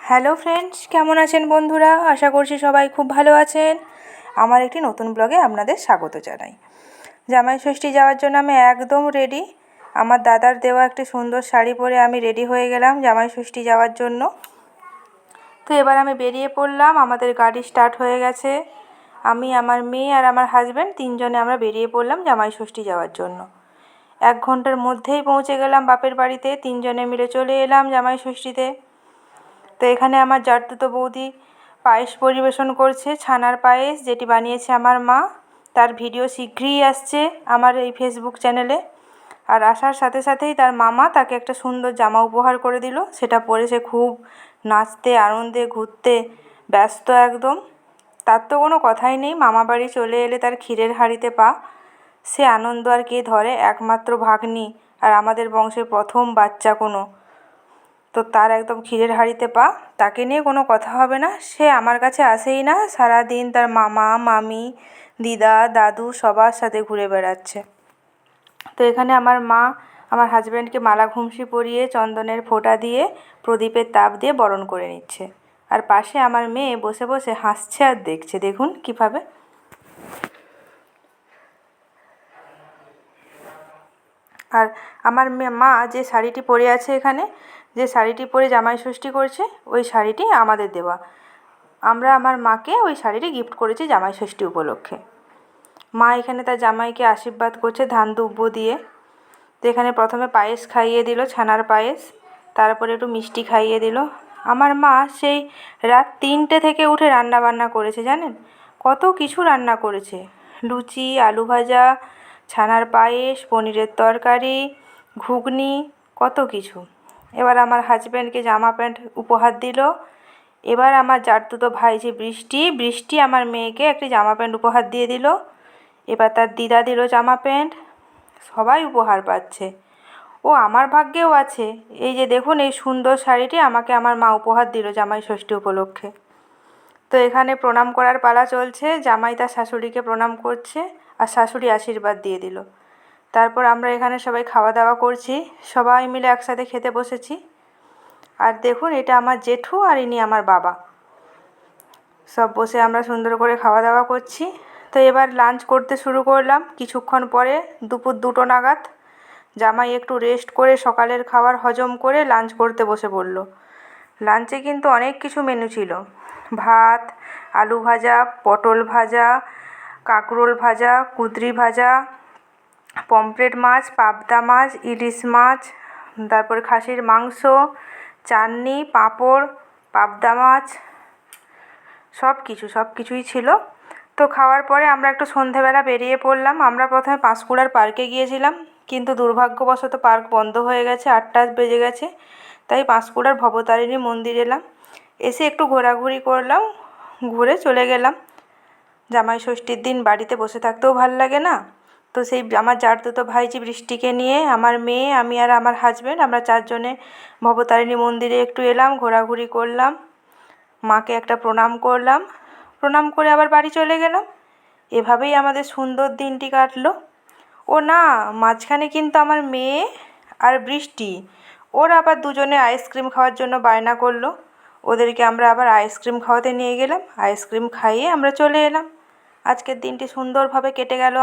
Hello friends, কেমন আছেন বন্ধুরা? আশা করছি সবাই খুব ভালো আছেন। আমার একটি নতুন ব্লগে আপনাদের স্বাগত জানাই। জামাই ষষ্ঠী যাওয়ার জন্য আমি একদম রেডি। আমার দাদার দেওয়া একটি সুন্দর শাড়ি পরে আমি রেডি হয়ে গেলাম জামাই ষষ্ঠী যাওয়ার জন্য। তো এবার আমি বেরিয়ে পড়লাম। আমাদের গাড়ি স্টার্ট হয়ে গেছে। আমি, আমার মেয়ে আর আমার হাজব্যান্ড তিনজনে আমরা বেরিয়ে পড়লাম জামাই ষষ্ঠী যাওয়ার জন্য। 1 ঘন্টার মধ্যেই পৌঁছে গেলাম বাপের বাড়িতে। তিনজনে মিলে চলে এলাম জামাই ষষ্ঠীতে। তো এখানে আমার জারতুতো বৌদি পায়েস পরিবেশন করছে, ছানার পায়েস, যেটি বানিয়েছে আমার মা। তার ভিডিও শীঘ্রই আসছে আমার এই ফেসবুক চ্যানেলে। আর আসার সাথে সাথেই তার মামা তাকে একটা সুন্দর জামা উপহার করে দিল। সেটা পরে সে খুব নাচতে, আনন্দে, ঘুরতে ব্যস্ত একদম। তার তো কোনো কথাই নেই, মামা বাড়ি চলে এলে তার ক্ষীরের হাঁড়িতে পা। সে আনন্দ আর কে ধরে, একমাত্র ভাগ্নি আর আমাদের বংশের প্রথম বাচ্চা কোনো, তো তার একদম ক্ষীরের হাঁড়িতে পা। তাকে নিয়ে কোনো কথা হবে না, সে আমার কাছে আসেই না। সারাদিন তার মামা, মামি, দিদা, দাদু সবার সাথে ঘুরে বেড়াচ্ছে। তো এখানে আমার মা আমার হাজব্যান্ডকে মালা ঘুমসি পরিয়ে, চন্দনের ফোঁটা দিয়ে, প্রদীপের তাপ দিয়ে বরণ করে নিচ্ছে। আর পাশে আমার মেয়ে বসে বসে হাসছে আর দেখছে। দেখুন কীভাবে। আর আমার মা যে শাড়িটি পরে আছে এখানে, যে শাড়িটি পরে জামাই ষষ্ঠী করছে, ওই শাড়িটি আমাদের দেওয়া। আমরা আমার মাকে ওই শাড়িটি গিফট করেছি জামাই ষষ্ঠী উপলক্ষে। মা এখানে তার জামাইকে আশীর্বাদ করছে ধান দুব্য দিয়ে। তো এখানে প্রথমে পায়েস খাইয়ে দিল, ছানার পায়েস, তারপরে একটু মিষ্টি খাইয়ে দিল। আমার মা সেই রাত 3টে থেকে উঠে রান্না বান্না করেছে, জানেন কত কিছু রান্না করেছে। লুচি, আলু ভাজা, ছানার পায়েস, পনিরের তরকারি, ঘুগনি, কত কিছু। এবার আমার হাজব্যান্ডকে জামা প্যান্ট উপহার দিল। এবার আমার জারতুতো ভাই যে বৃষ্টি আমার মেয়েকে একটি জামা প্যান্ট উপহার দিয়ে দিল। এবার তার দিদা দিল জামা প্যান্ট। সবাই উপহার পাচ্ছে। ও আমার ভাগ্যেও আছে। এই যে দেখুন, এই সুন্দর শাড়িটি আমাকে আমার মা উপহার দিল জামাই ষষ্ঠী উপলক্ষে। তো এখানে প্রণাম করার পালা চলছে। জামাই তার শাশুড়িকে প্রণাম করছে আর শাশুড়ি আশীর্বাদ দিয়ে দিল। তারপর আমরা এখানে সবাই খাওয়া দাওয়া করছি, সবাই মিলে একসাথে খেতে বসেছি। আর দেখুন, এটা আমার জেঠু আর ইনি আমার বাবা। সব বসে আমরা সুন্দর করে খাওয়া দাওয়া করছি। তো এবার লাঞ্চ করতে শুরু করলাম। কিছুক্ষণ পরে দুপুর 2টো নাগাদ জামাই একটু রেস্ট করে সকালের খাবার হজম করে লাঞ্চ করতে বসে পড়ল। লাঞ্চে কিন্তু অনেক কিছু মেনু ছিল। ভাত, আলু ভাজা, পটল ভাজা, কাঁকরোল ভাজা, কুঁদরি ভাজা, পমফ্রেট মাছ, পাবদা মাছ, ইলিশ মাছ, তারপর খাসির মাংস, চাটনি, পাঁপড়, পাবদা মাছ, সব কিছুই ছিল। তো খাওয়ার পরে আমরা একটু সন্ধেবেলা বেরিয়ে পড়লাম। আমরা প্রথমে পাঁশকুড়ার পার্কে গিয়েছিলাম, কিন্তু দুর্ভাগ্যবশত পার্ক বন্ধ হয়ে গেছে, 8টা বেজে গেছে। তাই পাঁশকুড়ার ভবতারিণী মন্দির এলাম। এসে একটু ঘোরাঘুরি করলাম, ঘুরে চলে গেলাম। জামাই ষষ্ঠীর দিন বাড়িতে বসে থাকতেও ভাল লাগে না। তো সেই আমার জারতুতো ভাইজি বৃষ্টিকে নিয়ে, আমার মেয়ে, আমি আর আমার হাজব্যান্ড, আমরা 4 জনে ভবতারিণী মন্দিরে একটু এলাম, ঘোরাঘুরি করলাম, মাকে একটা প্রণাম করলাম, প্রণাম করে আবার বাড়ি চলে গেলাম। এভাবেই আমাদের সুন্দর দিনটি কাটলো। ও না, মাঝখানে কিন্তু আমার মেয়ে আর বৃষ্টি, ওরা আবার দুজনে আইসক্রিম খাওয়ার জন্য বায়না করলো। ওদেরকে আমরা আবার আইসক্রিম খাওয়াতে নিয়ে গেলাম। আইসক্রিম খাইয়ে আমরা চলে এলাম। আজকের দিনটি সুন্দরভাবে কেটে গেল।